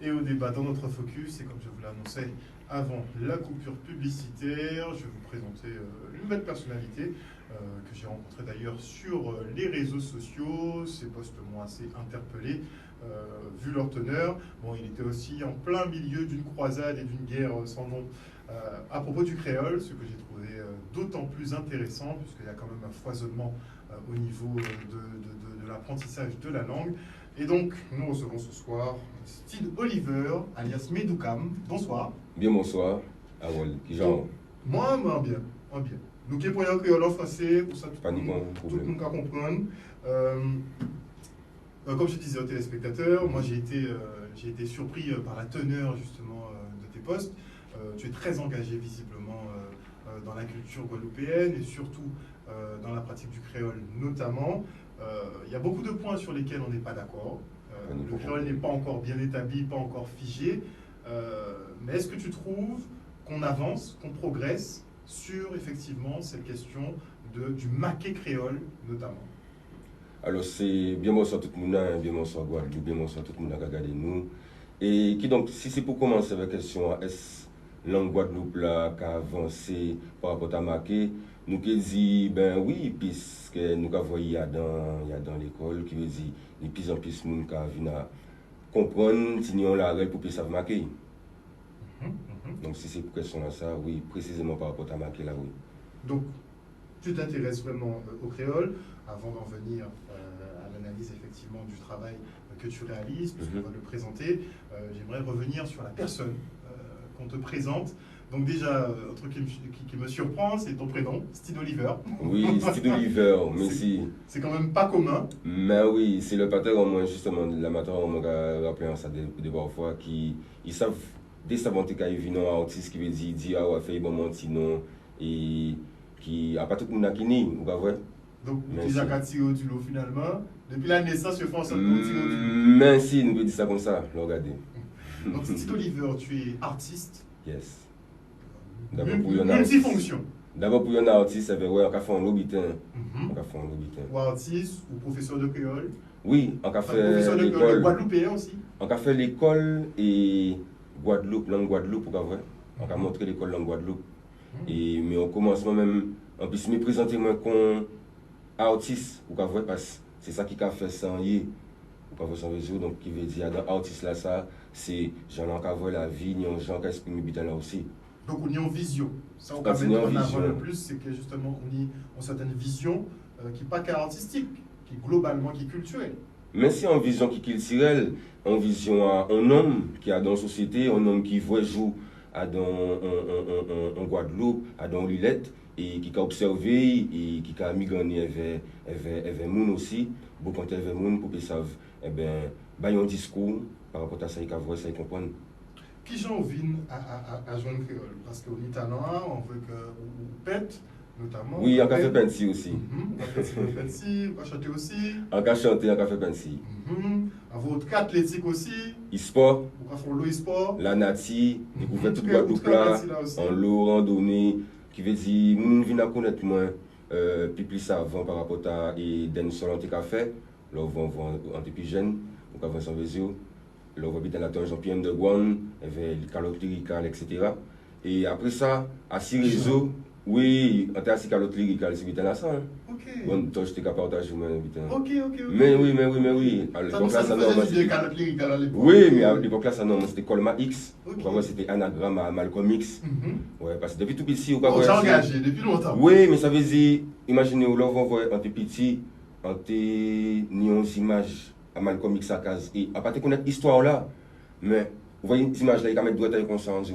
et au débat dans notre focus. Et comme je vous l'annonçais avant la coupure publicitaire, je vais vous présenter une belle personnalité que j'ai rencontrée d'ailleurs sur les réseaux sociaux. Ces posts m'ont assez interpellé vu leur teneur. Bon, il était aussi en plein milieu d'une croisade et d'une guerre sans nom à propos du créole, ce que j'ai trouvé d'autant plus intéressant puisqu'il y a quand même un foisonnement au niveau de l'apprentissage de la langue. Et donc, nous recevons ce soir Steve Oliver, alias Medoukam. Bonsoir. Bien, bonsoir. Harold, qui genre? Moi, bien. Nous qui pour un créole en français, pour ça tout Pas le monde peut comprendre. Comme je disais aux téléspectateurs, moi j'ai été surpris par la teneur justement de tes posts. Tu es très engagé visiblement dans la culture guadeloupéenne et surtout dans la pratique du créole notamment. Il y a beaucoup de points sur lesquels on n'est pas d'accord. Le créole n'est pas encore bien établi, pas encore figé. Mais est-ce que tu trouves qu'on avance, qu'on progresse sur effectivement cette question du maquet créole notamment? Alors c'est bien bonsoir tout le monde, bien bonsoir Guadeloupe, bien bonsoir tout le monde qui a regardé nous. Et qui donc, si c'est pour commencer avec la question, est-ce langue Guadeloupe là qui a avancé par rapport à maquet, nous qui dit ben oui, puisque nous avons voyé dans l'école, qui veut dire de plus en plus de monde qui viennent à comprendre si nous la règle pour qu'ils savent maquer. Donc si c'est pour question là ça, oui, précisément par rapport à maquet là, oui. Donc tu t'intéresses vraiment au créole avant d'en venir à l'analyse effectivement du travail que tu réalises, puisqu'on va le présenter. J'aimerais revenir sur la personne qu'on te présente. Donc déjà, un truc qui me surprend, c'est ton prénom, Steve Oliver. Oui, Steve Oliver, merci. C'est quand même pas commun. Mais oui, c'est le pater au moins justement, l'amateur, on m'a rappelé ça des parfois, qui ils savent, dès savants qui viennent un artiste qui veut dire ah ouais, fait bon non et qui a pas tout le monde qui nie, vous voyez. Donc, déjà qu'à tirer au tulot finalement, depuis la naissance, je fais en sorte de tirer au tulot. Mais si, nous pouvons dire ça comme ça, regardez. Donc, Steve Oliver, tu es artiste. Yes. Multifonction. D'abord, pour un artiste, c'est vrai, on a fait un lobitin. On a fait un lobitin. Ou artiste, ou professeur de créole. Oui, on a fait professeur de créole guadeloupéen aussi. On a fait l'école et Guadeloupe, langue Guadeloupe, pour vrai. On a montré l'école langue Guadeloupe. Et, mais au commencement même, en plus, me présenter moi comme artiste, vous voyez, parce que c'est ça qui a fait sans y. Vous voyez, sans réseau, donc qui veut dire, dans artiste là, ça, c'est gens qui ont la vie, gens qui ont exprimé là aussi. Donc on y a une vision. Ça, on peut mettre en avant le plus, c'est que justement, on y a une certaine vision qui n'est pas qu'artistique, qui est globalement, qui est culturelle. Mais c'est une vision qui est culturelle, une vision à un homme qui a dans la société, un homme qui voit jour en Guadeloupe, dans Lilette, et qui a observé et qui a migré vers le monde aussi, beaucoup vers le monde pour qu'ils savent, eh bien, un discours par rapport à ça, qu'ils voient, ça, ils comprennent. Qui j'en viens à joindre créole? Parce qu'on est talent, on veut qu'on pète, notamment. Oui, on a fait pensi aussi. On a fait pensi, on a chanté aussi. On a chanté, on a fait pensi. À votre athlétique aussi. E-sport. On a fait l'eau e-sport. La nati, découvert toute Guadeloupe là, en l'eau, randonnée, qui veut dire, nous venons connaître moins, plus avant par rapport à den sol en fait. Là, on va en plus jeune, on va s'en réseau. Là, on va habiter dans la Jean-Pierre Underground, avec calotte lyricale, etc. Et après ça, à 6 réseaux, oui, on a assis calotte lyricale, c'est bien là ça. Ok. Bon, toi, je t'ai qu'à partager, moi, Ok. Mais oui. À l'époque là, ça faisait calotte lyricale à l'époque. Oui, mais à l'époque là, ça non, c'était Colma X. Vraiment, c'était anagramme à Malcolm X. Ouais, parce que depuis tout petit, on t'a engagé depuis longtemps. Oui, mais ça veut dire, imaginez, là, on voit un petit, on te nions images à Malcolm X à case. Et à part de connaître l'histoire là, mais vous voyez une image là, il y a mettre droit à conscience.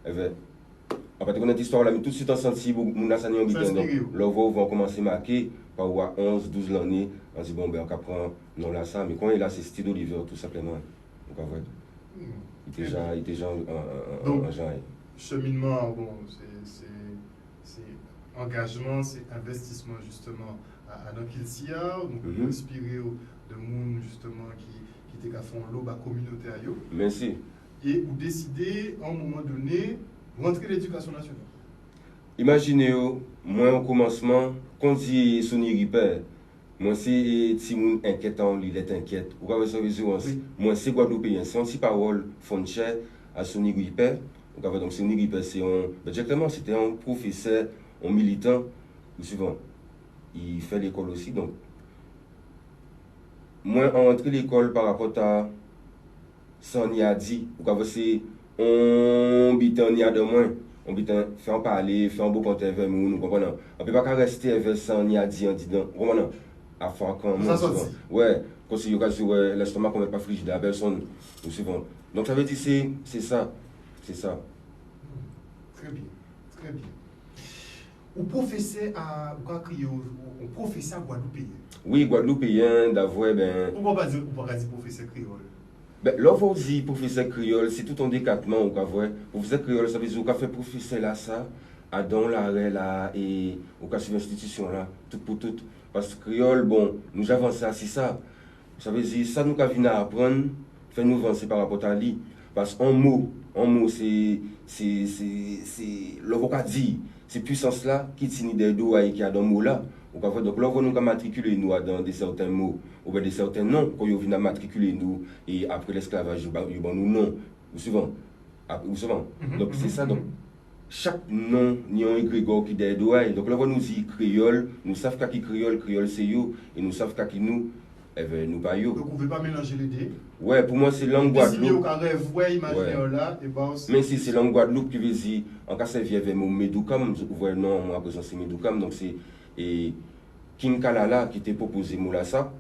À part de connaître l'histoire là, mais tout de suite on senti mon assaillant en bitin. Donc là, on va commencer à marquer par 11, 12 l'année. On dit bon, ben on prend non là ça, mais quand il est là, c'est Steve Oliver tout simplement. Donc en fait, il était déjà en genre. Cheminement, bon, c'est engagement, c'est investissement justement à Nankilsia, donc inspiré de monde justement qui était à fond l'eau à communauté à yo. Merci. Et ou décider à un moment donné rentrer l'éducation nationale. Imaginez moi au commencement quand dit Sonny Ripper, Moi, c'est si mon inquiétant, il est inquiète. Vous voyez ça, moi, c'est Guadeloupéen. C'est un petit parole, Foncher, à Sonny Gripper. Donc, Sonny Gripper, c'est un. Exactement, c'était un professeur, un militant. Souvent, il fait l'école aussi. Donc, moi, en entrée l'école par rapport à Sonny a dit, vous voyez, c'est on bitan y a de moins. On bitan fait en parler, fait un beau compte avec nous, nous comprenons. On peut pas rester avec Sonny a dit en disant, vous comprenez? À faire quand même. Ouais, quand c'est ouais, l'estomac qu'on met pas frigide à personne. Souvent. Donc ça veut dire c'est ça. C'est ça. Très bien. Très bien. Au professeur à au professeur guadeloupéen. Oui, guadeloupéen, d'avoir ben. Pourquoi pas dire professeur créole? Ben, là, vous dites professeur créole, c'est tout un décattement au cas vrai. Professeur créole, ça veut dire qu'on fait professeur là, ça, à don l'arrêt là, et au cas sur l'institution là, tout pour tout. Parce que créole, bon, nous avançons c'est ça. Ça veut dire, ça nous venir à apprendre, fait nous avancer par rapport à lui. Parce qu'un mot, c'est le vocabulaire dit, c'est puissance là qui tient des doigts et qui a dans mot là. Donc là, nous matriculer nous dans des certains mots, ou bien des certains noms, quand nous venons matriculer nous, et après l'esclavage, nous avons nos noms, ou souvent. Donc c'est ça. Donc, chaque nom, il y a un égrégore qui est doigt. Donc là, nous dit créole, nous savons qu'à qui créole c'est yo, et nous savons qu'à qui nous, eh bien, nous pas yo. Donc on ne veut pas mélanger les deux. Ouais, pour moi, c'est langue Guadeloupe. Mais si c'est langue Guadeloupe qui veut dire, en cas c'est avec mon Medoukam, vous voyez, non, moi, présent c'est Medoukam, donc c'est King Kalala qui t'a proposé Moulassa,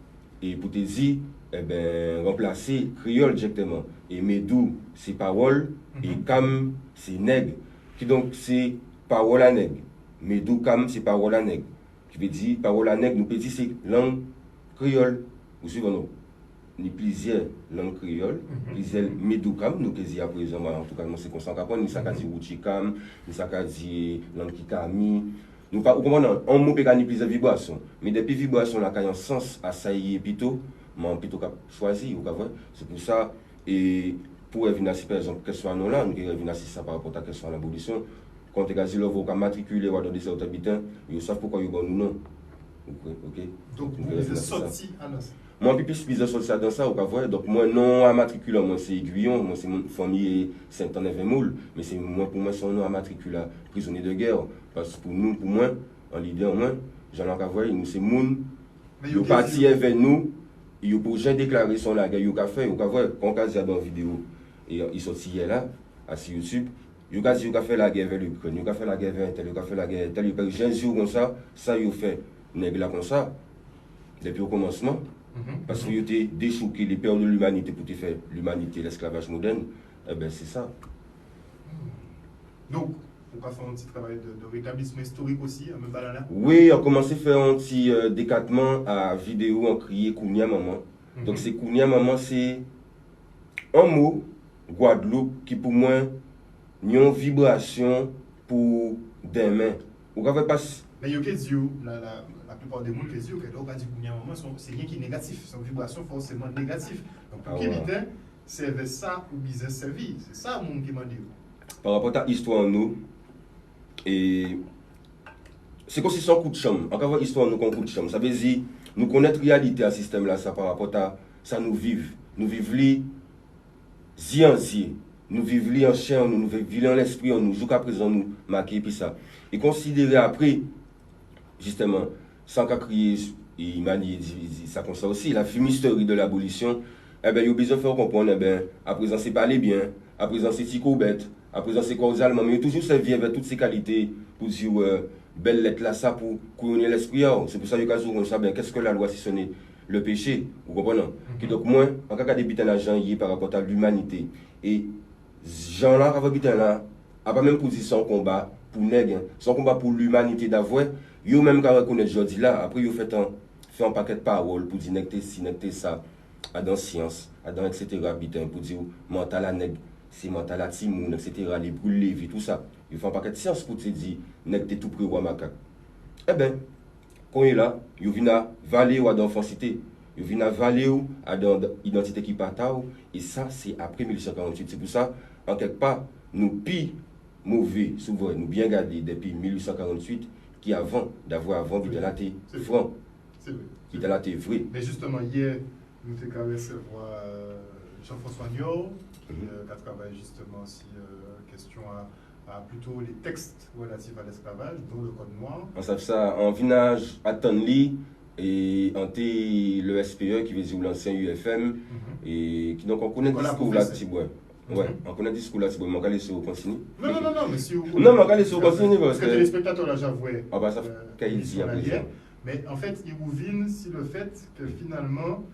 et pour te dire, eh ben, remplacer créole directement. Et Medou, c'est parole, et Kam, c'est nègre. Qui donc, c'est parole à nègre. Medou, Kam, c'est parole à nègre. Qui veut dire, parole à nègre, nous peut dire, c'est langue créole. Vous suivez, non? Ni plusieurs langues créoles, plusieurs médoukam, nous qui à présent, en tout cas, c'est comme ça qu'on ni ça qu'a dit Rouchikam, ni ça qu'a dit langue Kikami. Nous pas, comment on mot peut gagner plusieurs vibrations, mais depuis vibrations là, qu'il y a un sens à ça y est plutôt, mais plutôt qu'à choisir, ou qu'à voir. C'est pour ça, et pour revenir si par exemple, question à nous là, nous qui revenir si ça par rapport à la question à l'abolition, quand tu as dit le vous matriculer ou dans des autres habitants, ils savent pourquoi ils ont nous non. Ok. Donc, vous êtes sorti à nous. Moi, puis plus sorti ça dans ça, ou pas vrai. Donc, moi, non à matriculer, moi, c'est Aiguillon, moi, c'est mon famille Saint-Anne-et-Moule, mais c'est moi, pour moi, son nom à matriculer, prisonnier de guerre. Parce que pour nous, pour moi, en leader, moi, j'en ai voir, nous, c'est moun, ils parti avec nous, ils ont déjà déclaré son la guerre, ils ont fait, ils ont voir, quand on a dit dans la vidéo, et ils sont hier là, sur YouTube, ils ont fait la guerre vers l'Ukraine, ils ont fait la guerre vers tel, ils ont fait la guerre tel, ils ont fait 15 jours comme ça ils ont fait, nègre là comme ça, depuis le commencement. Parce qu'ils étaient déchouqués les pères de l'humanité pour faire l'humanité, l'esclavage moderne, eh bien c'est ça. Donc, on va faire un petit travail de rétablissement historique aussi, à Mbalala. Oui, on a commencé à faire un petit décattement à vidéo, on criait Kounia Maman. Donc c'est Kounia Maman, c'est un mot, Guadeloupe, qui pour moi, a une vibration pour des mains. Vous avez pas. Mais il y a la plupart des gens qui disent que c'est rien qui est négatif, c'est une vibration forcément négative. Donc pour qui vient, c'est ça ou business servi. C'est ça le monde qui m'a dit. Par rapport à l'histoire, nous, et c'est comme si c'est un coup de chambre. Encore une histoire, nous, un coup de chambre. Ça veut dire, nous connaissons la réalité à ce système-là, ça par rapport à ça, nous vivons. Nous vivons nous vivons en chair, nous vivons en l'esprit, nous jusqu'à présent, nous marquer, puis ça. Et considérer après, justement, sans qu'à crier, il m'a dit ça comme ça aussi, la fumisterie de l'abolition, eh bien, il y a besoin de faire comprendre, eh bien, à présent, c'est pas les biens, à présent, c'est tico bête, à présent, c'est causal, mais il y a toujours servi avec toutes ces qualités pour dire, belle lettre là, ça, pour couronner l'esprit. C'est pour ça que je dis, bien, qu'est-ce que la loi, si ce n'est le péché, vous comprenez? Donc, moi, en cas d'habiter l'argent, il par rapport à l'humanité. Et, Jean-là, là, a pas même position combat pour nègre, son combat pour l'humanité d'avoir, yo même qu'à reconnaître aujourd'hui là, après yo fait un paquet de paroles pour dire necté si necté ça, à dans science, à dans etc. pour dire mental à nègre, c'est mental à timoun, etc. les brûles les vies, tout ça. Yo fait un paquet de science pour te dire necté tout près roi macaque. Eh ben, quand il est là, yo vient à valer ou à dans cité. Yo vient à valer ou à dans identité qui partao, et ça c'est après 1848. C'est pour ça, en quelque part, nous pi mauvais, souvent, nous bien gardés depuis 1848, qui avant d'avoir avant Videlaté franc. C'est vrai. Il était là, t'es vrai. Mais justement, hier, nous avons recevoir Jean-François Nior, qui a travaillé justement sur question à plutôt les textes relatifs à l'esclavage, dont le Code noir. On sait ça, en vinage à Tonli et en le SPE qui veut dire l'ancien UFM. Et qui donc on connaît le discours là, petit bois. Ouais, on connaît le discours là, petit bois. On va aller sur continue. Non, mais si vous. Non, mais on va aller sur continue parce que les spectateurs là, j'avoue. Ah bah ça fait qu'il dit après. Mais en fait, il rouvine sur le fait que finalement,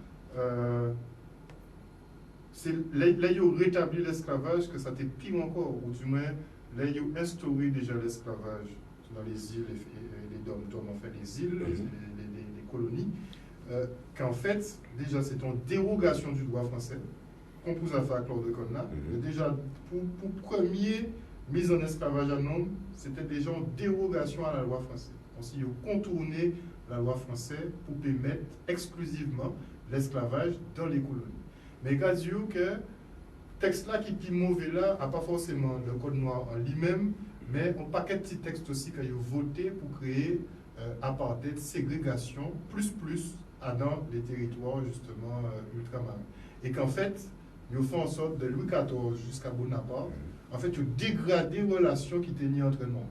c'est là, il a rétabli l'esclavage, que ça était pire encore, ou du moins, là, il a instauré déjà l'esclavage dans les îles, les dom-toms, enfin les îles, les colonies, qu'en fait, déjà, c'est une dérogation du droit français, qu'on peut faire avec l'ordre de Code. Déjà, pour premier mise en esclavage à homme, c'était déjà une dérogation à la loi française. On s'y a contourné la loi française pour permettre exclusivement l'esclavage dans les colonies. Mais grâce à que le texte là qui est plus mauvais là, n'a pas forcément le Code noir en lui-même, mais un paquet de petits textes aussi qu'il a voté pour créer apartheid, ségrégation, plus dans les territoires justement ultramarins. Et qu'en fait, ils font en sorte de Louis XIV jusqu'à Bonaparte, en fait, ils ont dégradé les relations qui tenaient entre nous.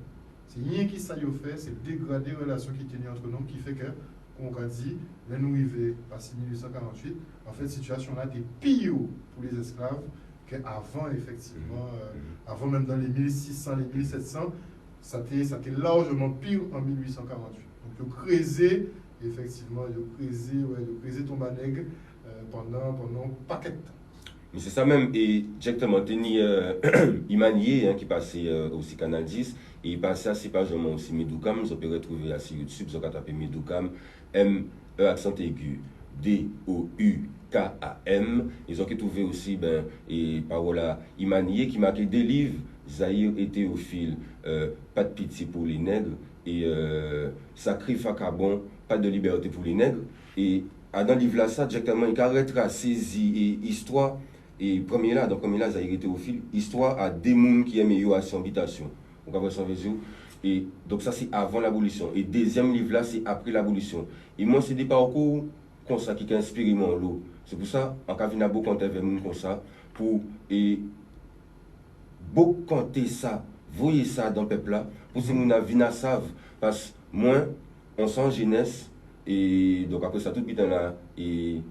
C'est rien qui ça y fait, c'est dégrader les relations qui tenaient entre nous qui fait que, comme on a dit, là nous arrivons passé 1848, en fait, situation là était pire pour les esclaves qu'avant, effectivement, avant même dans les 1600, les 1700, ça était largement pire en 1848. Donc, ils ont creusé, effectivement, ils ont creusé Tombanègre pendant un paquet de temps. Mais c'est ça même, et directement, Teni Imanier, qui passait aussi Canal 10, et il passait assez pagement aussi Medoukam, vous pouvez retrouver sur YouTube, vous pouvez taper Medoukam, M-E accent aigu, D-O-U-K-A-M. Ils ont trouvé aussi, et parola Imanier, qui marquait des livres, Zahir et Théophile, pas de pitié pour les nègres, et Sacré Facabon, pas de liberté pour les nègres, et dans le livre là, ça, directement, il a retracé histoire. Et premier là, Zahir et Théophile, histoire à des gens qui aiment à son habitation. Donc, après son vision. Et donc, ça, c'est avant l'abolition. Et deuxième livre là, c'est après l'abolition. Et moi, c'est des parcours comme ça qui inspiré mon lot. C'est pour ça, en cas de beaucoup compter avec moi comme ça, pour beaucoup compter ça, voyez ça dans le peuple là, pour que nous avons savent. Parce que moi, on sent jeunesse, et donc après ça, tout le temps là, et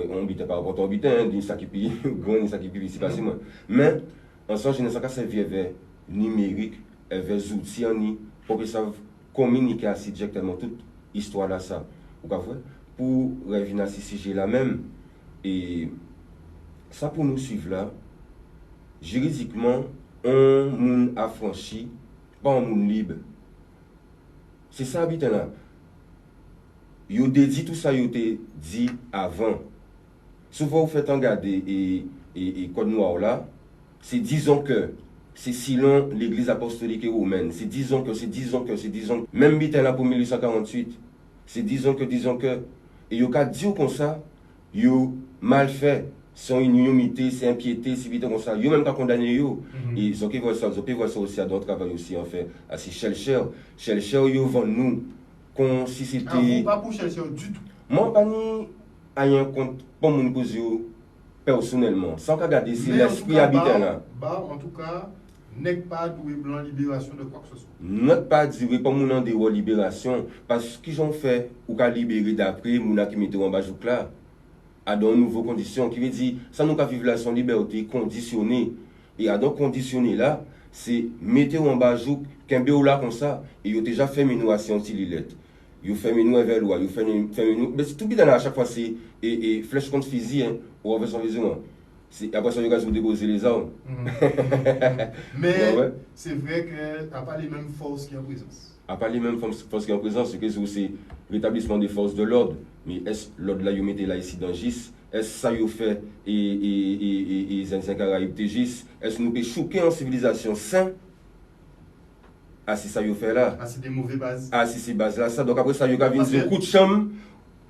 on habite par rapport à l'habitant, d'une sac qui pille, grand, d'une sac qui pille ici, pas moi. Mais, en sens, je ne sais pas si vers numérique, vers outils, pour que ça communique assez directement toute histoire là, ça. Vous comprenez? Pour revenir à ce sujet là même, et ça pour nous suivre là, juridiquement, un monde affranchi, pas un monde libre. C'est ça, habitant là. Yo dit tout ça, yo te dit avant. Souvent, vous faites regarder et Code noir là, c'est disons que, c'est selon l'église apostolique romaine, c'est disons que, même bitin là pour 1848, c'est disons que, et yo ka dit comme ça, yo mal fait, sans ignomité, c'est impiété, c'est vite comme ça, yo même pas condamné yo, et ils ont qui voient ça aussi à d'autres travail aussi en fait, à ces Shellcher yo vend nous. Si c'était. Pas pour chercher du tout. Moi, pas ni rien compte pour mon position personnellement. Sans regarder si l'esprit habitant là. En tout cas, n'est pas doué blanc libération de quoi que ce soit. N'est pas dire pas mon en libération. Parce qu'ils ont fait, ou qu'à libérer d'après, mon qui mettait en bas là, à de nouvelles conditions. Qui veut dire, ça nous qu'à vivre là son liberté conditionnée. Et à donc conditionné là, c'est mettre en bas qu'un béo là comme ça, et il a déjà fait une innovation anti-lilette. Il fait une nouvelle loi, il fait une. Mais c'est tout bien à chaque fois, c'est flèche contre fusil, ou en son vision. Après ça, il y a déposer les armes. Mais c'est vrai qu'il n'y a pas les mêmes forces qui sont en présence. Il n'y a pas les mêmes forces qui sont en présence, c'est l'établissement des forces de l'ordre. Mais est-ce l'ordre là, il met là ici dans GIS? Est-ce ça, il fait et les Indiens Caraïbes GIS? Est-ce que nous pouvons choquer en civilisation sain? Ah, c'est ça qu'il fait là. Ah, c'est des mauvaises bases. Ah, c'est ces bases-là. Ça. Donc après ça, il y a un coup de chambre.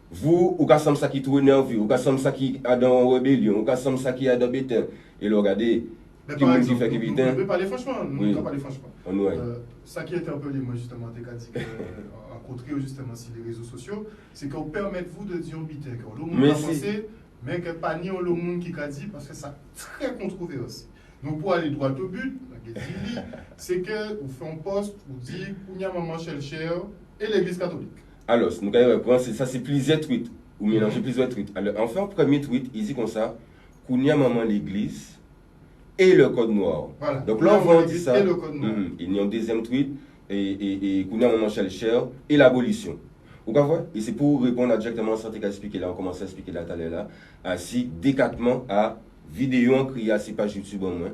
Vous, ou qu'à ça qui tourne nerveux, ou qu'à ça qui a dans rébellion, ou qu'à ça qui a dans bétain. Et le regardez, Mais Qui par monde qui exemple, fait qui nous vite, pouvons parler franchement. Nous Oui. pouvons parler franchement. On ouais. Ça qui interpelle moi justement, t'es dit que en côté justement sur les réseaux sociaux, c'est qu'on permet vous de dire vite que le monde Mais a si. pensé, mais que pas ni le monde qui a dit parce que ça très controversé. Donc pour aller droit au but, c'est que vous faites un post, vous dites qu'il y a maman cher et l'église catholique. Alors, nous allons reprendre, ça c'est plusieurs tweets, ou mélanger plusieurs tweets. Alors, en fait, un premier tweet, il dit comme ça, qu'il y a maman l'église et le code noir. Voilà. Donc là, on dit l'église ça. et le code noir. Il y a un deuxième tweet, et qu'il y a maman cher et l'abolition. Vous comprenez? Et c'est pour répondre à directement à ce que expliqué là, on commence à expliquer là tout à l'heure là, ainsi décatement à vidéo en crié à ces pages YouTube en moins,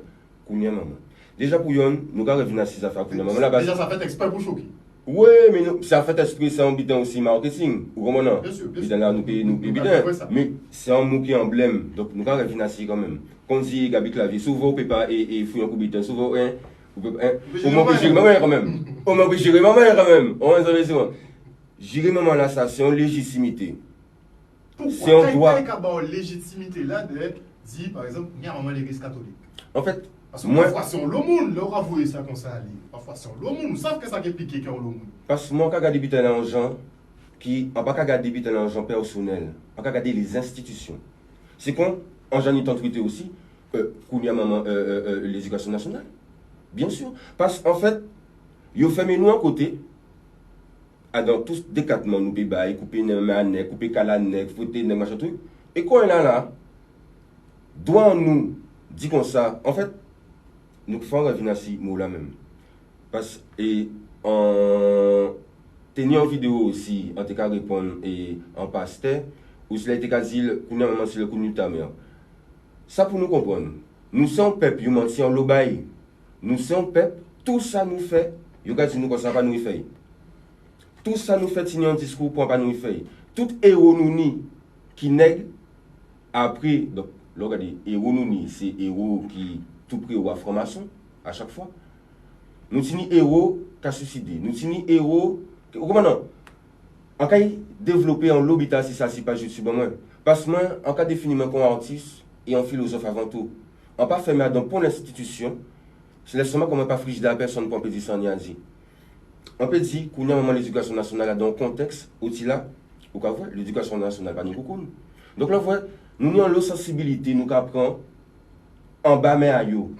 qu'il y a maman. Déjà pour yon, nous allons revenir à ces affaires qu'il y a maman là-bas. Déjà, ça fait exprès pour choquer. Oui, mais ça fait esprit, c'est un bidon aussi marketing. Ou comment non? Bien sûr, bien Bidon sûr. là, nous payons bidon. Mais c'est un mot qui est emblème. Donc nous allons revenir à ça quand même. Quand on dit Gabi Clavier, souvent on ne peut pas et fouiller un coup bidon. Souvent, on peut gérer maman quand même. On peut gérer maman quand même. On va dire, gérer maman là, ça, c'est une légitimité. C'est un droit. Pourquoi il y a une légitimité là de dire, par exemple, il y a maman l'église catholique? En fait, parce que parfois c'est le monde, là on va voir ça comme ça. Parfois c'est le monde, nous savons que ça qui est piqué quand le monde. Parce que moi, quand je regarde des bidons en gens, qui n'a pas regarder des bidons en gens personnels, pas regarder les institutions. C'est qu'on, en j'en ai tweeté aussi, qu'il y a maman l'éducation nationale. Bien sûr. Parce qu'en fait, il fait nous en côté, dans tous des quatre mots, nous pouvons couper les mains, couper les calanes, fouetter les machin truc. Et quand on est là, doit nous dire comme ça, en fait, nous faisons revenir à ce mot-là même. Parce que en tenant en vidéo aussi, en tout cas répondre et en pasteur, ou si il a dit qu'on a maman sur le coup de ta mère. Ça pour nous comprendre. Nous sommes peuple, nous menti en l'obaï. Nous sommes peuple, tout ça nous fait, il a dit nous comme ça pas nous faire. Tout ça nous fait signer un discours pour pas nous faire. Tout héros nous ni qui nègre après, donc, regardez, héros nous ni, c'est héros qui tout près ou à formation à chaque fois. Nous sommes héros qui a suicidé. Nous sommes héros. Comment non? En cas de développer un l'hôpital, si ça, c'est pas juste sur moi. Parce que moi, en cas de définir comme artiste et un philosophe avant tout, on pas fait dans pour l'institution, c'est laissement comme pas frigide à personne pour dire ça, on dit. On peut dire qu'on a un moment l'éducation nationale dans un contexte où là, vous voyez, l'éducation nationale pas nous coucou. Donc là, vous voyez, nous avons la sensibilité, nous apprenons en bas mais à yo.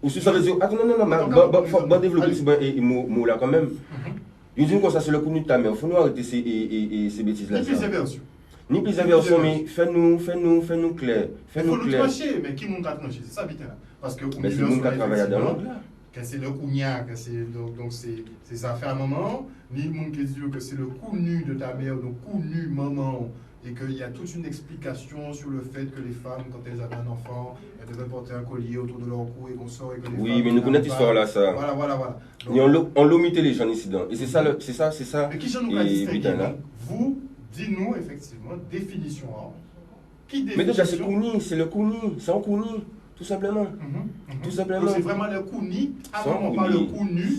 Ou si ça veut dire, attends, non, faut développer ce mot là quand même. Ils disent que ça c'est le coup de ta mère, il faut nous arrêter ces bêtises là. Ni plus inversion, mais fais-nous clair. Fais-nous clair. Trancher, mais qui nous a tranché? C'est ça, vite là. Parce que mais c'est nous qui travaillons dans l'angle là. Que c'est le cougna, que c'est donc c'est ça fait un moment, ni le monde qui dit que c'est le coup nu de ta mère, le coup nu maman, et qu'il y a toute une explication sur le fait que les femmes, quand elles avaient un enfant, elles devaient porter un collier autour de leur cou et qu'on sort et que les oui, mais nous connaissons l'histoire là, ça. Voilà. Donc, on l'omité les gens ici dedans. Et c'est ça. Mais qui j'en nous a distingué? Vous, dis-nous effectivement, définition. Qui définit? Mais déjà, c'est Kouni, c'est le Kouni, c'est un Kouni, tout simplement. Tout simplement. Donc c'est vraiment le Kouni, avant on parle de Kouni.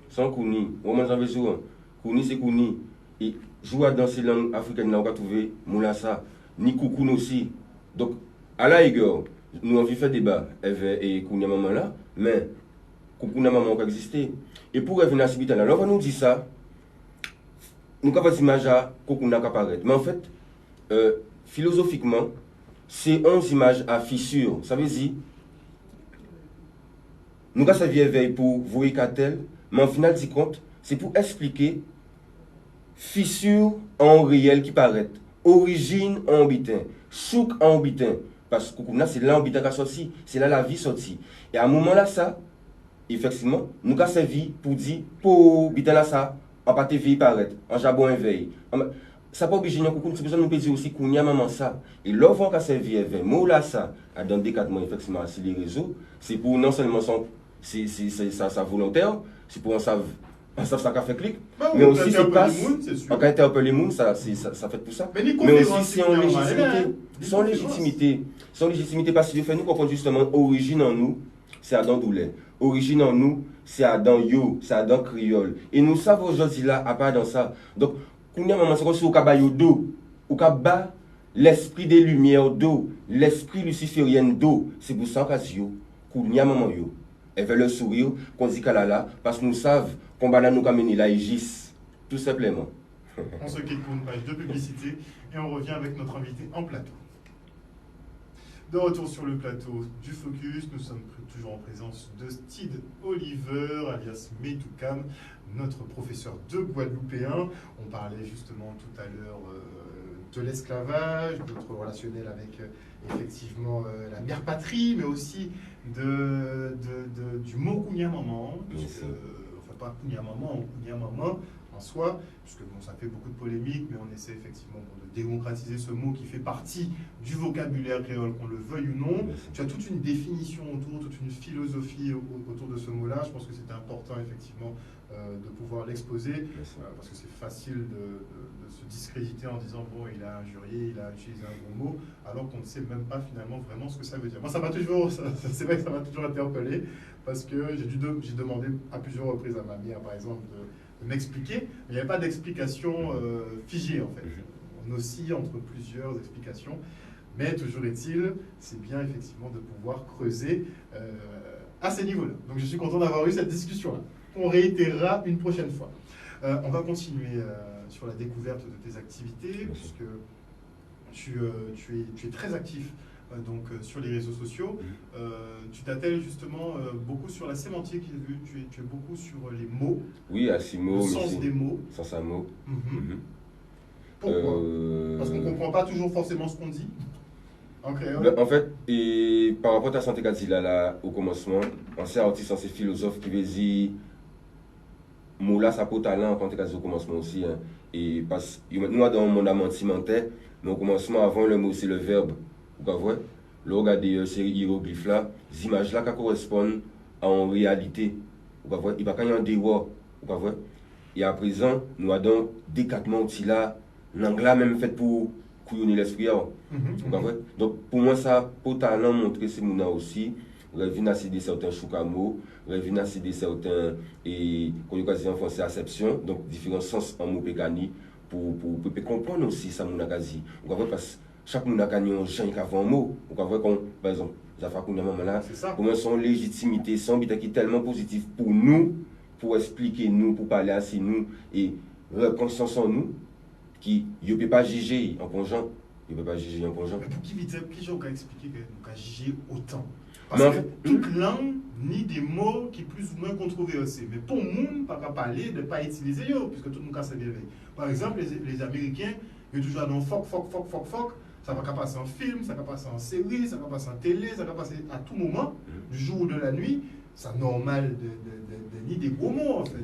Sans Kouni. Au moins, j'en veux souvent. Kouni, c'est Kouni. Et jouer dans ces langues africaines, on va trouver Moulassa, ni Koukoun aussi. Donc, à la rigueur, nous avons fait débat et Kounia Maman là, mais Koukouna Maman peut exister. Et pour revenir à ce là, on va nous dire ça, nous avons des images à Koukouna qui apparaît. Mais en fait, philosophiquement, c'est 11 images à fissure. Ça veut dire, nous avons servi éveil pour voir qu'à tel, mais en final, du compte, c'est pour expliquer fissure en réel qui paraît, origine en bitin, chouk en bitin. Parce que c'est là en bitin qui a sorti, c'est là la vie sortie. Et à un moment là, ça, effectivement, nous avons servi pour dire, pour bitin là, ça, en pâté vie paraît, en jabon éveil. Ça pas obligé, c'est besoin nous dire aussi qu'on y a maman ça. Et l'offre qu'a servi éveil, mot là, ça, dans des cas, effectivement, sur les réseaux, c'est pour non seulement sa volontaire, c'est pour en savoir ça qu'a fait clic, mais aussi c'est pas en cas d'interpeller les gens, ça fait pour ça. Mais aussi c'est en légitimité, sans légitimité parce que fait nous comprendre justement origine en nous, c'est Adam Doulet. Origine en nous, c'est Adam Yo, c'est Adam Créole. Et nous savons aujourd'hui là, à part dans ça. Donc, quand il y a un moment, c'est comme si on a d'eau, on a l'esprit des lumières d'eau, l'esprit luciférien d'eau. C'est pour ça qu'on kounya maman yo. Elle veut le sourire, qu'on dit qu'elle là, parce que nous savons qu'on va nous amener là, et gis, tout simplement. On se quitte pour une page de publicité et on revient avec notre invité en plateau. De retour sur le plateau du Focus, nous sommes toujours en présence de Steve Oliver, alias Metoukam, notre professeur de guadeloupéen. On parlait justement tout à l'heure de l'esclavage, de notre relationnel avec effectivement la mère patrie, mais aussi du mot Kounia Maman. Enfin, pas Kounia Maman, Kounia Maman en soi, puisque bon, ça fait beaucoup de polémiques, mais on essaie effectivement de démocratiser ce mot qui fait partie du vocabulaire créole, qu'on le veuille ou non. Tu as toute une définition autour, toute une philosophie autour de ce mot-là. Je pense que c'était important effectivement de pouvoir l'exposer, parce que c'est facile de se discréditer en disant bon, il a injurié, il a utilisé un gros mot, alors qu'on ne sait même pas finalement vraiment ce que ça veut dire. Moi, ça m'a toujours, c'est vrai que ça m'a toujours interpellé, parce que j'ai demandé à plusieurs reprises à ma mère, par exemple, de m'expliquer, mais il n'y avait pas d'explication figée en fait. On oscille entre plusieurs explications, mais toujours est-il, c'est bien effectivement de pouvoir creuser à ces niveaux-là. Donc je suis content d'avoir eu cette discussion-là. On réitérera une prochaine fois. On va continuer sur la découverte de tes activités, puisque tu es très actif donc sur les réseaux sociaux. Tu t'attelles justement beaucoup sur la sémantique, j'ai vu, tu es beaucoup sur les mots. Oui, à 6 mots. Le sens des mots. Sens à mots. Pourquoi Parce qu'on ne comprend pas toujours forcément ce qu'on dit en créole. En fait, et par rapport à ta santé Kadzila là, au commencement, on sait artiste, on sait philosophe qui veut dire mot là, ça peut talent quand tu au commencement aussi. Hein. Et parce que nous, dans le monde amentimentais, mais au commencement, avant le mot, c'est le verbe. Vous voyez? Là, regardez ces hiéroglyphes là, ces images là qui correspondent en réalité. Vous voyez? Il va quand y a un déwar. Vous voyez? Et à présent, nous avons des quatre outils là, l'anglais même fait pour couillonner l'esprit. Donc, pour moi, ça, pour talent montrer ces mots aussi. Revient à céder certains choukamo, revient à céder certains et qu'on y en français acception, donc différents sens en mot pégani pour comprendre aussi ça mon akazi. Vous voyez parce que chaque moun a gagné un gens qui a un mot. Vous voyez comme par exemple, Zafa Kounia Maman là, pour moi son légitimité, son but qui est tellement positif pour nous, pour expliquer nous, pour parler à nous et conscience en nous qui ne peut pas juger en pongeant. Il ne peut pas juger en pongeant. Mais pour qui j'ai expliqué que nous avons jugé autant? Parce que toute langue ni des mots qui plus ou moins controversés. Mais pour nous, pas qu'à parler de ne pas utiliser, puisque tout le monde s'est réveillé. Par exemple, les Américains, ils sont toujours dans fuck. Ça va passer en film, ça va passer en série, ça va passer en télé, ça va passer à tout moment, du jour ou de la nuit. C'est normal de ni des gros mots, en fait.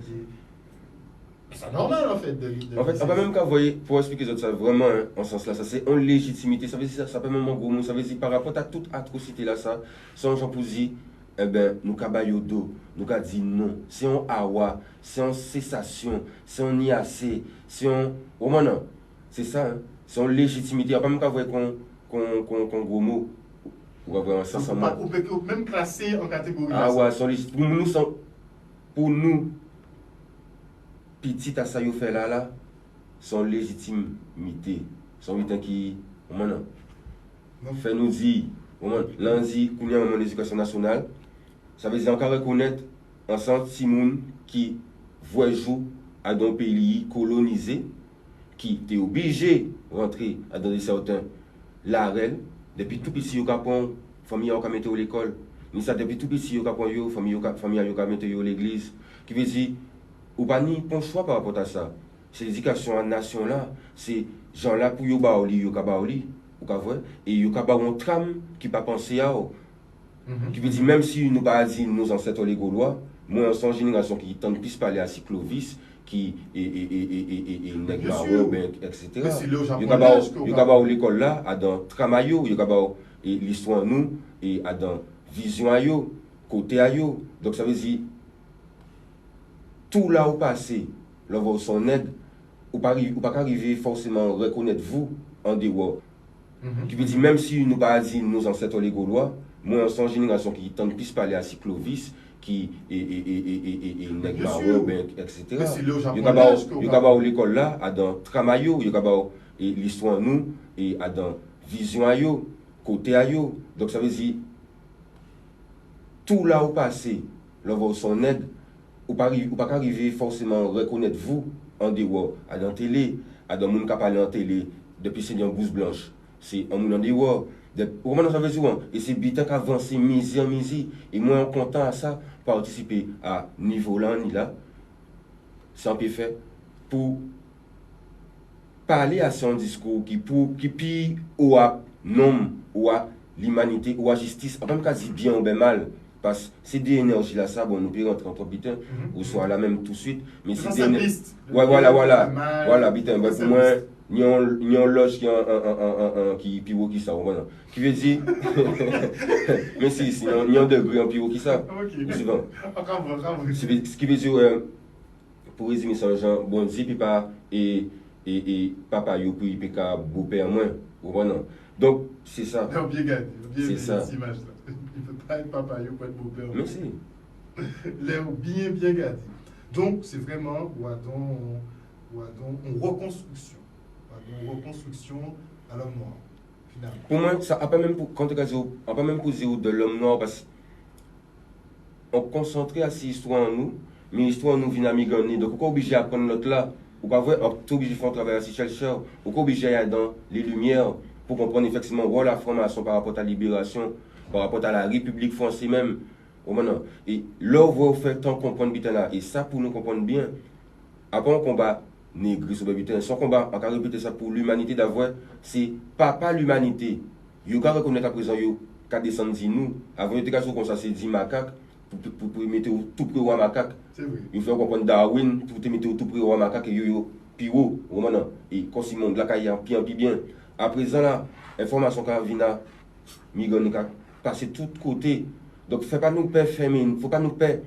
C'est normal, en fait. En fait, on va même qu'à voir, pour expliquer ça vraiment, hein, en ce sens-là, ça c'est en légitimité. Ça veut dire ça peut même en gros mot. Ça veut dire par rapport à toute atrocité là, ça, sans Jean Pouzy, eh ben, nous cabayo do, nous qu'a dit non. C'est en awa, c'est en cessation, c'est en IAC, c'est en. Oh, non, c'est ça, hein. C'est en légitimité. On va même qu'à voir qu'on gros mot. On va voir un sens en mot. On peut même classer en catégorie. Ah ouais, pour nous, petit à ça yo fait là son légitimité son bitan qui maintenant fait nous dire lundi Kounia Maman l'éducation nationale ça veut dire encore reconnaître un sentiment qui voit jour à un pays colonisé qui était obligé de rentrer à dans certains l'arel depuis tout petit au Capon famille a mettre à l'école mais ça depuis tout petit au Capon yo famille a mettre à l'église qui veut dire ou pas ni bon choix par rapport à ça. C'est l'éducation en nation là, c'est gens là pour yo baoli, yo ka baoli, ou ka vrai et yo ka ba un tram qui pas penser à qui veut dire même si nous pas dit nos ancêtres les Gaulois, moi en son génération qui tente plus parler à Cyclovis qui et nèg maro ben etc. Yo ka ba l'école là à dans tramayo, yo ka ba et l'histoire nous et à dans vision à yo, côté à yo. Donc ça veut dire tout là où passé, là où son aide, ou pas arriver forcément à reconnaître vous en dehors. Qui veut dire, même si nous pas dit nos ancêtres les Gaulois, moi en son génération qui tente plus parler à Cyclovis, qui et nèg maro ben etc. Yo ka ba l'école là à dans tramayo, yo ka ba et l'histoire nous et à dans vision à yo, côté à yo. Donc ça veut dire tout là où passé, là où son aide, ou pas arriver forcément reconnaître vous en dehors, à la télé, à dans le monde qui parle en télé, depuis c'est une bouse blanche. C'est un monde en dehors. Comment ça veut dire? Et c'est bien qu'avancer, mise en mise. Et moi, en content à ça, participer à niveau là, ni là, c'est un peu fait pour parler à son discours qui pille ou à nom ou à l'humanité ou à justice, en même cas dit bien ou bien mal, parce que c'est des énergies là, ça, bon, nous pouvons rentrer entre bitin, ou soit là même tout de suite, mais c'est des énergies. Ouais, voilà, bitin, ben, pour moi, il y a un loge qui pire qui ça, voilà. Qui veut dire, mais si, il y a un degré en pire qui ça, souvent. Ce qui veut dire, pour résumer ça, genre, bon, si papa et papa yo puis il peut beau-père moins, non. Donc c'est ça. Non, bien gardé, c'est ça. Cette image là. Il peut pas être papa yo pas être beau-père. Merci. L'air bien gardé. Donc c'est vraiment une reconstruction. Une reconstruction à l'homme noir. Finalement. Pour moi, ça n'a pas même posé de l'homme noir parce qu'on concentrait à cette histoire en nous, mais l'histoire nous vient à migrer. Donc on est obligé d'apprendre l'autre là. Ou pas vrai, on est obligé de faire un travail assez chercheur, ou qu'on est obligé d'aller dans les lumières pour comprendre effectivement où la formation par rapport à la libération, par rapport à la République française même. Et là, on va faire tant comprendre bien là. Et ça, pour nous comprendre bien, après un combat négri sur le butin, son combat, on va répéter ça pour l'humanité d'avoir, c'est pas l'humanité. Il faut reconnaître à présent, il faut descendre nous. Avant, il y a des comme ça, c'est 10 macaques. Pour mettre tout près au macaque. Il faut comprendre Darwin pour te mettre tout près au macaque et yo piro et quand si monde là qui bien. À présent là, information qui vient migrant passer tout côté. Donc fait pas nous peur fermer, faut pas nous peur.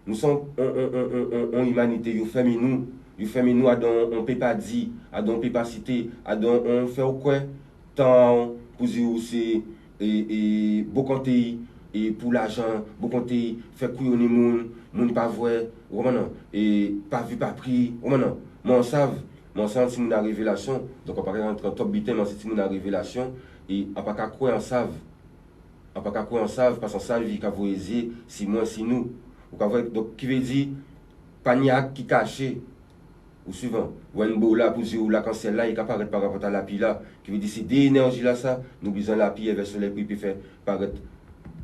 Nous sommes en humanité, yo fermer nous à dans on peut pas dire, à dans on peut pas citer, à dans on fait quoi tant pour dire c'est et beaucoup et pour l'argent, beaucoup de faire couillonner moun pas vrai, et pas vu pas pris, moi on savent si nous avons révélation, donc on va rentrer en top bitin, mais si nous avons révélation et on pas croire en savent. On pas croire en savent parce qu'on savent qu'à voyager si moi si nous. Donc qui veut dire paniaque qui caché ou suivant, ou un beau là pour dire la cancel là il apparaît par rapport à la pile là, qui veut dire c'est des énergies là ça, nous besoin la pile vers soleil puis faire paraître.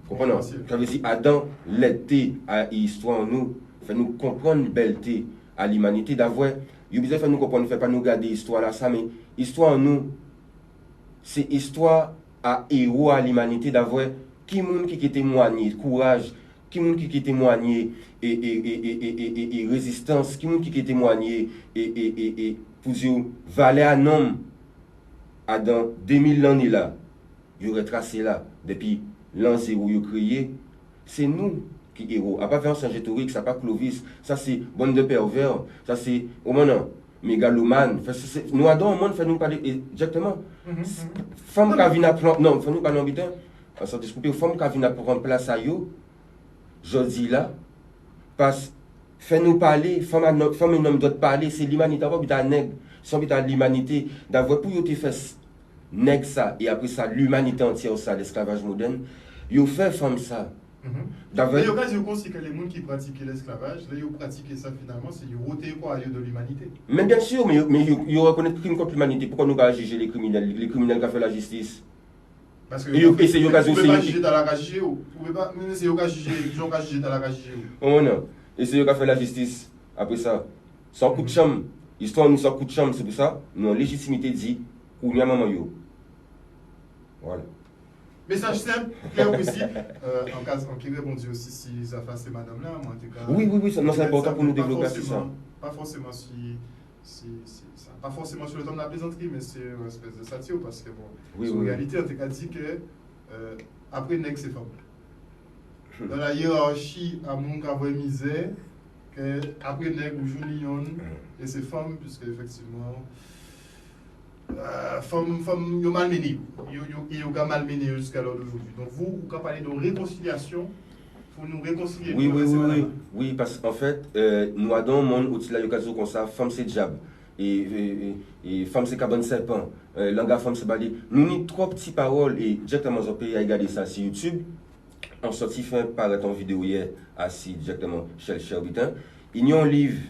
Comprenez? Ça veut dire Adam, l'été à l'histoire en nous, fait nous comprendre une belleté à l'humanité d'avoir. Il besoin de nous comprendre, fait pas nous garder l'histoire là, ça, mais histoire en nous, c'est histoire à héros à l'humanité d'avoir qui monde qui témoigné, courage, qui monde qui témoigné et résistance, qui monde qui témoigné et pour dire valeur à homme à dans 2000 ans là, il aurait tracé là depuis l'an zéro il créé, c'est nous qui héros. À pas faire un Saint-Gétorique, ça pas Clovis, ça c'est bande de pervers, ça c'est au moment mégalomane. Nous adorons le monde, fait nous parler directement. Femme qui vient prendre, non, fait nous parler en bitin, sans discuter, femme qui vient prendre place à yo, je dis là, parce fait nous parler, femme et homme doivent parler, c'est l'humanité, pas bita nègre, c'est l'humanité, d'avoir pour yo te fait nègre ça, et après ça, l'humanité entière, ça, l'esclavage moderne, ils fait femme ça. Mais il y a aussi que les gens qui pratiquent l'esclavage, ils pratiquent ça finalement, c'est ils ôter quoi de l'humanité. Mais bien sûr, mais ils reconnaissent le crime contre l'humanité. Pourquoi nous pas juger les criminels qui ont fait la justice? Parce que vous ne pouvez pas juger dans la cage, vous pouvez pas, c'est eux qui juger dans la cage. Oh non, et c'est eux qui ont fait la justice. Après ça, sans coup de chambre, histoire nous sans coup de chambre, c'est pour ça, nous avons légitimité dit, ou n'y a maman yo. Voilà. Message simple, clair aussi, en qui répondit aussi si ça fasse ces madame-là, moi en tout cas. Oui, c'est important pour nous développer ça. Pas forcément pas forcément sur le temps de la plaisanterie, mais c'est une espèce de satire parce que bon, en réalité, en tout cas, dit que après nègre c'est femme. Dans la hiérarchie à mon cavoué misère, que après nègre ou jour et c'est femme, puisque effectivement. Femme, yo malmené, yo malmené jusqu'à l'heure d'aujourd'hui. Donc vous parlez de réconciliation, pour nous réconcilier. Oui, parce qu'en fait, nous avons un monde où il y a l'occasion comme ça, femme c'est diable, et femme c'est cabane serpent, langage femme c'est balai. Nous avons trois petites paroles, et directement je peux regarder ça sur YouTube, en sorti fin paraître en vidéo hier, assis directement chez le Cherbitin. Il y a un livre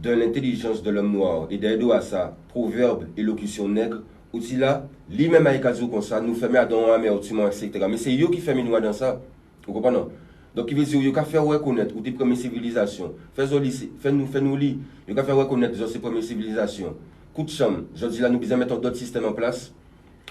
de l'intelligence de l'homme noir et d'aide à ça, proverbe, élocution nègre, aussi là, lui-même avec Azou comme ça, nous fait à dans amertument, etc. Mais c'est eux qui fait nous dans ça. Vous comprenez? Donc, il veut dire, il faut faire reconnaître, ou des premières civilisations. Fais-nous lire. Il faut faire reconnaître ces premières civilisations. Coup de chambre, je dis là, nous besoin mettre d'autres systèmes en place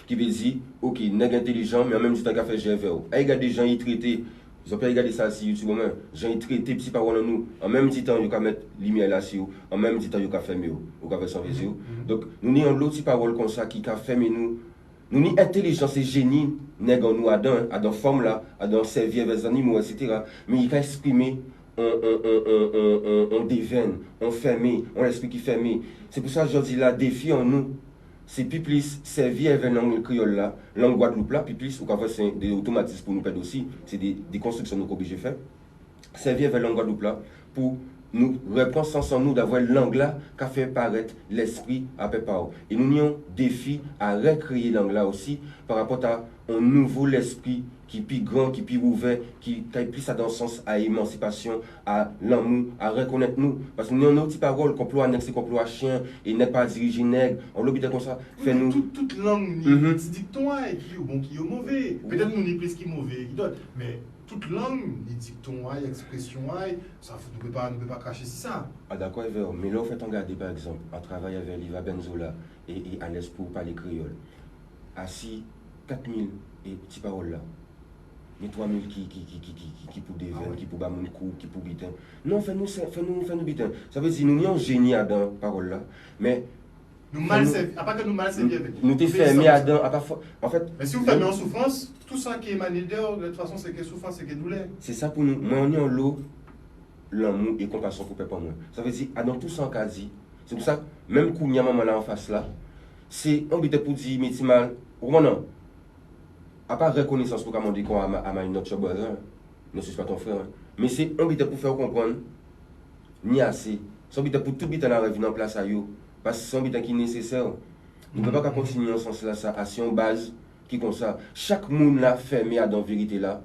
qui veut dire, ok, nègre intelligent, mais en même temps, il faut faire GVO. Il y a des gens qui traitent. Ils ont pas regardé ça sur YouTube, mais j'ai traité petit parole en nous. En même temps, ils ont mettre lumière là sur en même temps, ils ont fermer ou faire sans visio. Donc, nous avons l'autre parole comme ça qui a fermé nous. Nous avons intelligence et génie, nègre nous Adam forme là, Adam servir vers les animaux, etc. Mais il a exprimé on déveine, on fermé, on l'esprit qui fermé. C'est pour ça que je dis là, défi en nous. C'est plus servir avec langue créole là, langue Guadeloupe là, plus, ou qu'en fait c'est des automatismes pour nous perdre aussi, c'est des constructions nous obligés de faire. Servir avec langue Guadeloupe là, pour nous reprendre sens en nous d'avoir langue là, qui fait paraître l'esprit à peu près. Et nous avons défi à recréer langue là aussi, par rapport à un nouveau l'esprit qui est plus grand, qui est plus ouvert, qui a plus dans le sens à l'émancipation, à l'amour, à reconnaître nous. Parce que nous avons une petite parole, complot annexe, complot à chien, et n'est pas dirigé nègre, on l'oblige comme ça. Fait-nous. Toute langue, c'est dicton, qui est bon, qui est mauvais. Peut-être nous, nous plus qui est mauvais, qui d'autre. Mais toute langue, les dictons, les expressions, ça, nous ne pouvons pas cracher sur ça. Ah d'accord, mais là, on fait regarder par exemple, on travaille avec Liva Benzola et Alès pour parler créole. Assis 4000 et petites paroles là. Mais 3000 qui pour des veines, qui pour bamoun cou, qui pour bitin. Non, fais-nous bitin. Ça veut dire nous sommes génie à dans parole là, mais nous mal servi, à part que nous mal servi avec. Nous t'es fermé à dans, en fait. Mais si vous fermez en souffrance, tout ça qui est émané dehors, de toute façon c'est que souffrance, c'est que douleur. C'est ça pour nous. Moi on est en l'eau, l'amour et compassion pour peuple moi. Ça veut dire dans tout ça quasi. C'est pour ça même quand il y a maman là en face là, c'est on bite pour dire mais mal. Non. À part reconnaissance pour commander quoi à notre voisin, ne suis pas ton frère. Mais c'est un bite pour faire comprendre, ni assez. C'est un bite pour tout bite dans la revenir en place à yo. Parce que c'est un bite qui est nécessaire. Nous ne pouvons pas continuer en ce sens là, ça, à si on base qui comme ça. Chaque monde là fermé à dans vérité là,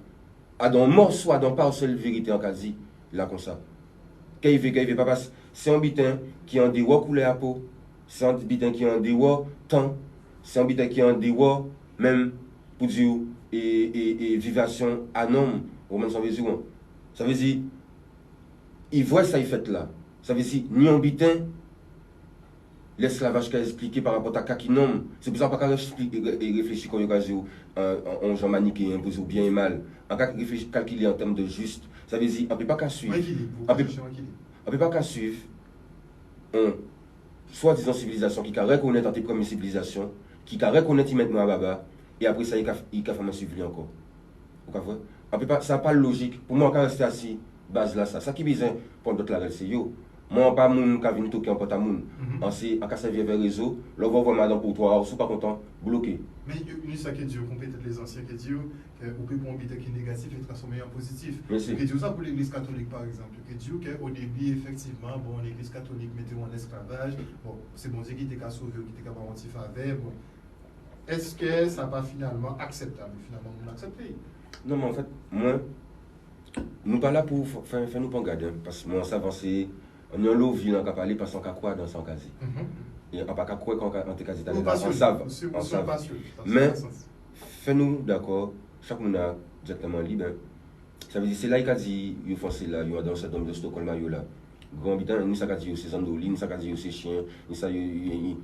à dans morceau, à dans parcelle vérité en quasi, là comme ça. Qu'il veut pas passer. C'est un bitin qui en déwa couleur à peau. C'est un bitin qui en déwa temps. C'est un bitin qui en déwa même pour dire et vivation à nom, ça veut dire il voit ça il fait là. Ça veut dire ni en bitin l'esclavage qu'a expliqué par rapport à Kakinom. C'est pour ça qu'on pas réfléchir quand il y a un genre manichéen imposé ou bien et mal. On peut calculer en termes de juste. Ça veut dire on ne peut pas qu'à suivre. On ne peut pas qu'à suivre une soi-disant civilisation qui reconnaît dans tes premières civilisations, qui reconnaît maintenant à Baba. Et après ça, il a fait un suivi encore. Vous comprenez? Ça n'a pas de logique. Pour moi, on peut rester assis, base là, ça. Ça qui est besoin pour d'autres là, c'est yo. Moi, pas moun qui vient toquer en porte à moun. On s'est servir vers le réseau, là, on va voir madame pour toi, on ne pas content, bloqué. Mais il y a ça qui est Dieu, peut-être les anciens qui disent qu'on peut prendre un bité qui est négatif et transformer en positif. Merci. Qui dit ça pour l'église catholique, par exemple. Qui dit qu'au début, effectivement, bon, l'église catholique mettait en esclavage. Bon, c'est bon Dieu qui était qu'à sauver, qui était qu'à garantir faveur. Bon. Est-ce que ça va finalement acceptable? Finalement, on accepte. Non, mais en fait, moi, nous ne pas là pour faire nous pas garder. Parce que moi, on s'avance, on est en l'eau, on a parlé parce qu'on a quoi dans son casier. Et on n'a pas quoi quand on est quasi on savent. Mais, fais-nous d'accord, chaque monde a directement libre. Ça veut dire, c'est là qu'il a dit, il faut c'est là, il y a dans ce dôme de Stockholm, là. Grand bitan, ni ça qu'a dit, c'est Zandoli, ni ça qu'a dit, c'est chien, ni ça,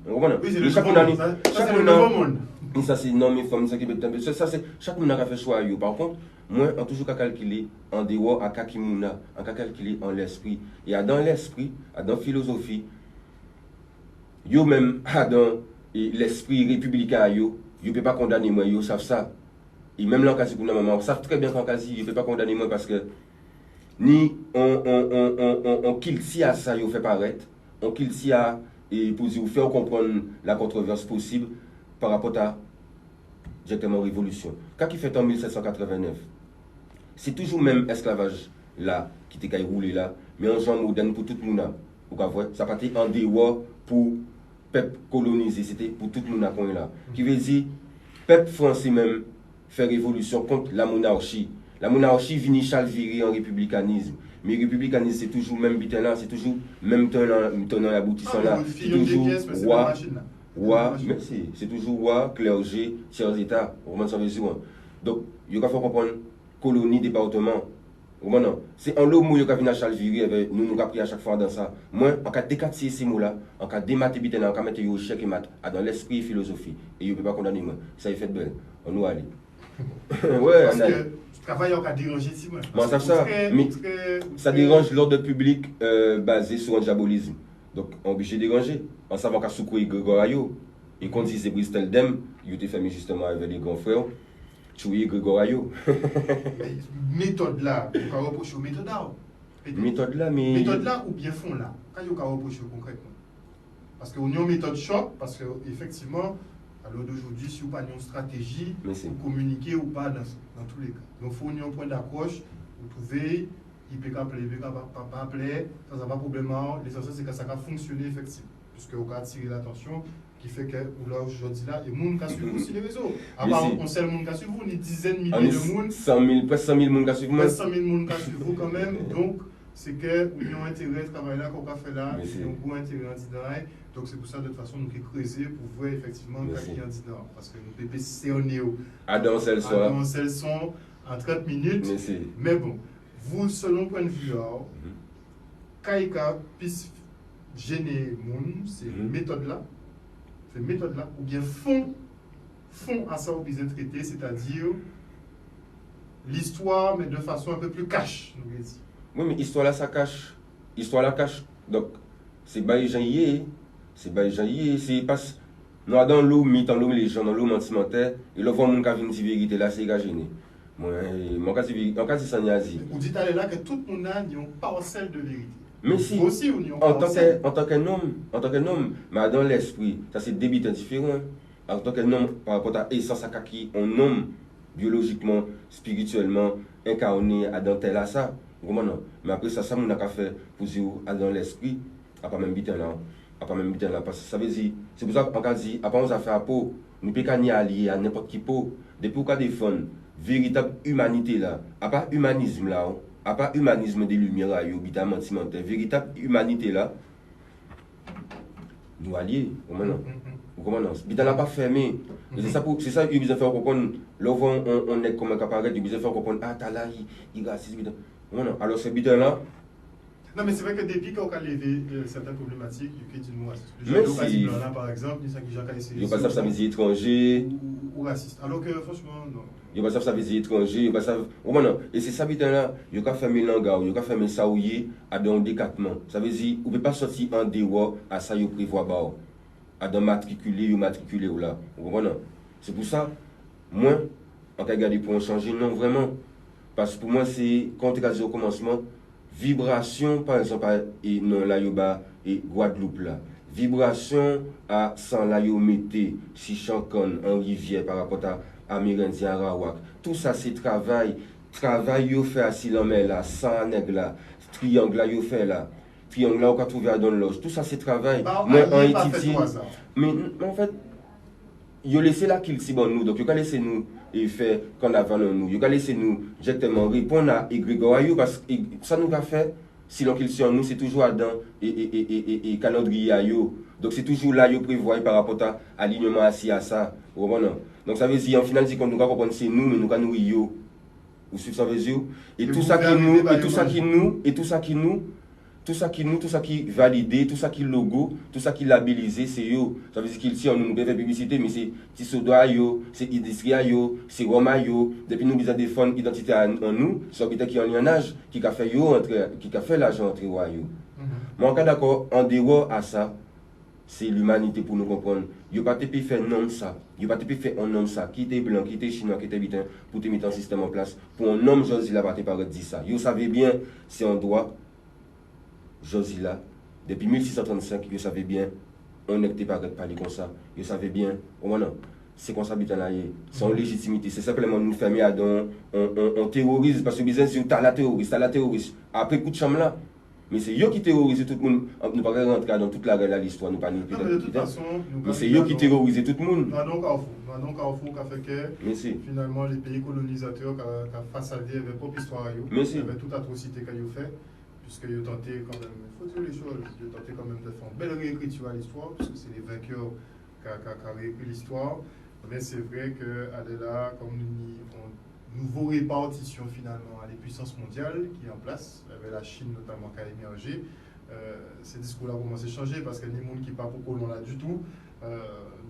on comprend? Chaque monde, ni ça, c'est non, mais femme, ça qui peut ça, c'est chaque monde a fait choix. Par contre, moi, on toujours qu'à calculer en dehors, à Kakimouna, on qu'à calculer en l'esprit. Et dans l'esprit, dans la philosophie, yo même dans l'esprit républicain, yo ne peut pas condamner moi, yo savent ça. Et même là, pour nous, maman, savent très bien qu'en quasi, ils ne peuvent pas condamner moi parce que ni on kill si à ça, yo fait paraître, on kill si à et pour vous faire comprendre la controverse possible par rapport à directement révolution. Quand il fait en 1789, c'est toujours même esclavage là qui était roulé là, mais en genre moderne pour tout le monde. Vous voyez, ça partait en dehors pour peuple colonisé, c'était pour tout le monde là. Qui veut dire, peuple français même, faire révolution contre la monarchie. La monarchie vient virer en républicanisme. Mais le républicanisme, c'est toujours même bitin là, c'est toujours même tenant aboutissant là. C'est toujours roi, merci. C'est toujours roi, clergé, tiers état. Donc, il faut comprendre colonie, département. C'est en l'eau où il y a une virer, nous avons appris à chaque fois dans ça. Moi, en cas de décatier ces mots-là, en cas de démater bitin là, en cas de mettre au chèque et mat, dans l'esprit philosophie. Et il ne peut pas condamner moi. Ça, il fait belle. On nous aller. Ouais, parce que tu travailles en cas de déranger, si moi. Mais ça dérange l'ordre public basé sur un diabolisme. Donc, on est obligé de déranger. En savant qu'à Soukoué Grégorayo, et qu'on dit c'est Bristol Dem, il était fait justement avec les grands frères, tuer Grégorayo. Méthode là, il faut reprocher aux méthodes là. Méthode là, mais. Méthode là ou bien fond là. Quand il faut reprocher concrètement. Parce qu'on a une méthode choc, parce qu'effectivement, à l'heure d'aujourd'hui, si vous n'avez pas une stratégie pour communiquer ou pas dans tous les cas. Donc, il faut un point d'accroche, vous trouvez, il peut appeler, il peut pas appeler, ça n'a pas de problème. L'essentiel, c'est que ça va fonctionner effectivement. Puisque vous avez attiré l'attention, qui fait que, là, aujourd'hui, là, et monde qui suivent aussi les réseaux. À part, on sait le monde qui suivent vous, on est dizaines de milliers de monde. Presque 100 000 monde qui suivent vous. Presque 100 000 monde qui suivent vous quand même. Donc, c'est que nous avons intérêt à travailler là, qu'on va faire là, nous avons un intérêt à dire. Donc c'est pour ça de toute façon nous avons creusé pour voir effectivement qui est en dedans. Parce que nous pépé c'est au néo. Adam Celle son en 30 minutes. Mais bon, vous selon point de vue, Kaika puisse gêner le monde, c'est méthode là. C'est méthode là. Ou bien fond à ça où vous êtes traité, c'est-à-dire l'histoire, mais de façon un peu plus cash, nous voulons dire. Oui, mais l'histoire là, ça cache. L'histoire là cache. Donc, c'est bail janvier. C'est bail janvier. C'est parce nous dans l'eau, dans l'eau, les gens, dans l'eau mentimentaire, et le voit mon cas vient dire vérité là, c'est gagné. Moi, mon cas, c'est ça, Niazi. Vous dites là que tout le monde a une parcelle de vérité. Mais si, aussi, en tant qu'un homme, mais dans l'esprit, ça c'est débit différent. En tant qu'un homme, par rapport à l'essence à qui on homme, biologiquement, spirituellement, incarné à dans tel à ça. Mais après ça, on a fait pour dire dans l'esprit, à pas même biter là. Parce que ça veut dire, c'est pour ça qu'on a dit, après on a fait à peau, nous ne pouvons pas allier à n'importe qui peau. Depuis qu'on a défendre véritable humanité là, à pas humanisme là, à pas humanisme des lumières là, véritable humanité là, nous allier, vous comprenez? Bita n'a pas fermé. C'est ça qu'il besoin faire comprendre. Là on est comme un caparet, il besoin faire comprendre, ah t'as là, il raciste. Alors ce bidon là. Non, mais c'est vrai que depuis qu'on a levé certaines problématiques, il y a du mot raciste. Mais si. Là, par exemple, il y a il n'y a pas ça veut dire étranger. Ou raciste. Alors que franchement, non. Il n'y a pas ça veut dire étranger. Il y a pas ça. Et c'est ça, bidon là. Il y a fermé l'angard, il y a fermé saouillé à dans décattement. Ça veut dire, on ne peut pas sortir en dehors à ça, il prévoit bas. À dans matriculé ou là. Vous comprenez? C'est pour ça, moi, en cas de garder pour changer, non, vraiment. Parce que pour moi, c'est, quand tu as au commencement, vibration, par exemple, et non, la yoba et Guadeloupe là. Vibration à San Layomete, si Chancon, en rivière par rapport à Amérindien, Arawak. Tout ça, c'est travail. Travail, yo fait à Silomé là, sans nègre là, triangle là, yo fait là. Triangle là, on a trouvé à Don Loge. Tout ça, c'est travail. Moi, en Haïti. Mais en fait, yo laissé là qu'il si bon nous, donc yo laissé nous et faire qu'on avant nous, yo laissé nous directement répondre à Grégoire parce que ça nous a fait si l'on qu'il sur nous c'est toujours Adam et calendrier à yo. Donc c'est toujours là yo prévoit par rapport à alignement assis à ça. Donc ça veut dire en final c'est qu'on nous comprendre c'est nous mais nous ka nourrir yo. Vous suivez ça veut dire et tout ça qui validé, tout ça qui logo, tout ça qui labellisé, c'est yo. Ça veut dire qu'il si on nous fait publicité, mais c'est Tisodoa yo, c'est Idistria yo, c'est Roma yo. Depuis nous besoin défendre l'identité en nous, c'est peut-être qui en un âge qui a fait yo entre, qui a fait l'argent entre yo. Mais en cas d'accord, en dehors à ça, c'est l'humanité pour nous comprendre. Yo pas te faire non ça. Yo pas te faire un homme ça, qui était blanc, qui était chinois, qui était bitin, pour te mettre un système en place. Pour un homme, Josie là, pas te paraître dire ça. Yo savez bien, c'est un droit. Josie là, depuis 1635, vous savez bien, on n'était pas parler comme ça. Vous savez bien, c'est comme ça, c'est en légitimité. C'est simplement nous fermer à don, on terrorise, parce que besoin si tu as la terroriste, Après coup de chambre là, Mais c'est eux qui terrorisent tout le monde. Nous ne pouvons pas rentrer dans toute l'histoire, nous pas nous Non, mais de toute façon, mais c'est eux qui terrorisent tout le monde. Nous avons un carrefour qui a fait que finalement les pays colonisateurs qui ont face à dire n'avaient pas d'histoire, il y avait toute atrocité qu'ils ont fait, puisqu'ils ont tenté quand même, il faut dire les choses, ils ont tenté quand même de faire une belle réécriture à l'histoire, puisque c'est les vainqueurs qui ont réécrit l'histoire. Mais c'est vrai qu'elle est là comme une nouvelle répartition finalement à les puissances mondiales qui est en place, avec la Chine notamment qui a émergé. Ces discours-là commencent à changer parce qu'il y a des gens qui ne parlent pas colon là du tout.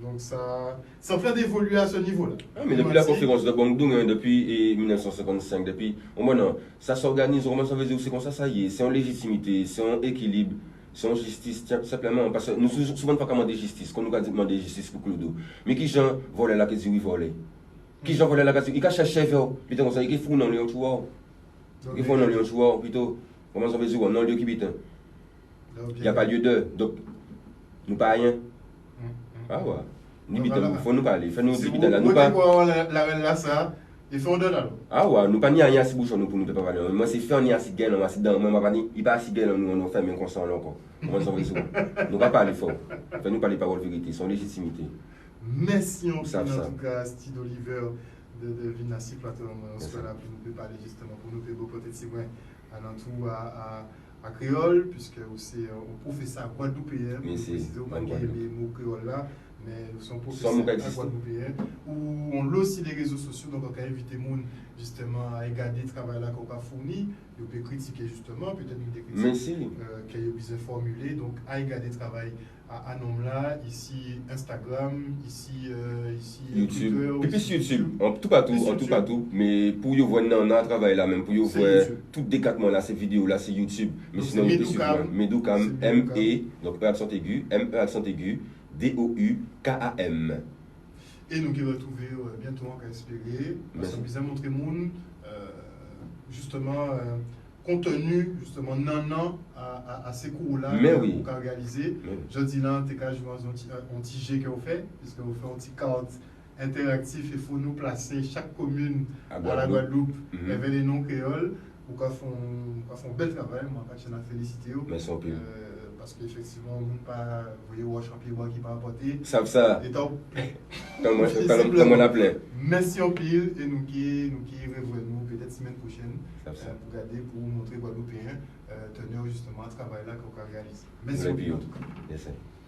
Donc ça fait d'évoluer à ce niveau-là. Ah, mais depuis la conférence de Bandung, hein, depuis 1955, depuis, non, ça s'organise, ça veut dire c'est comme ça y est, c'est en légitimité, c'est en équilibre, c'est en justice, simplement, parce que nous souvent pas demander justice, quand nous avons demandé justice pour Clodo. Mais qui gens volent là, qui disent oui, volent. Qui gens volent là, qui disent, ils cachent chef, puis comme ça, ils font dans les joueurs. Ils font dans les joueurs, plutôt, comment ça veut dire, non, lieu qui bite. Il n'y a pas lieu de, donc, nous pas rien. Ah ouais. Il faut nous parler. Fais-nous dire là. Nous pas. Il faut de là. Ah ouais, nous pas ni rien si bouchon nous pour nous pas parler. Moi c'est faire ni assez gain, moi c'est dans moi pas ni, il pas assez gain nous on fait même consent là encore. Moi ça veut dire. Nous pas parler fort. Fais-nous parler parole vérité, son légitimité. Merci en tout cas Steve Oliver de Vinassi Plateau on soit là pour nous parler justement pour nous faire beaucoup peut-être moi à tout à créole, puisque c'est un professeur guadeloupéen, précisément pas les mots créoles là, mais nous sommes professeurs guadeloupéens, où on a aussi les réseaux sociaux, donc on a invité les gens justement à regarder le travail là qu'on a fourni, on peut critiquer justement, peut-être une des critiques qui est bien formulée, donc à regarder le travail à nom là, ici Instagram, ici YouTube, Twitter, et puis YouTube, en tout partout, mais pour vous voir dans un travail là même, pour vous voir tout décattement là, ces vidéos là, c'est YouTube, mais sinon vous pouvez suivre Medoukam, M-E, donc E accent aigu, M-E accent aigu, D-O-U-K-A-M. Et nous qui retrouver bientôt en espérer, parce qu'on vient montrer monde justement contenu justement non à ces cours-là qu'on a réalisé. Je dis là, tu as joué un petit jet que vous faites, puisque vous faites un petit carte interactif, il faut nous placer chaque commune à la Guadeloupe avec les noms créoles, pour qu'on fasse un bel travail. Moi, je tiens à féliciter. Parce qu'effectivement, on ne peut pas voir champion qui va apporter. Ça. Comme on l'appelait. Merci en pile et nous qui revenons peut-être semaine prochaine pour garder, pour vous montrer Guadeloupéens tenir justement un travail là qu'on réalise. Merci en pile en tout cas.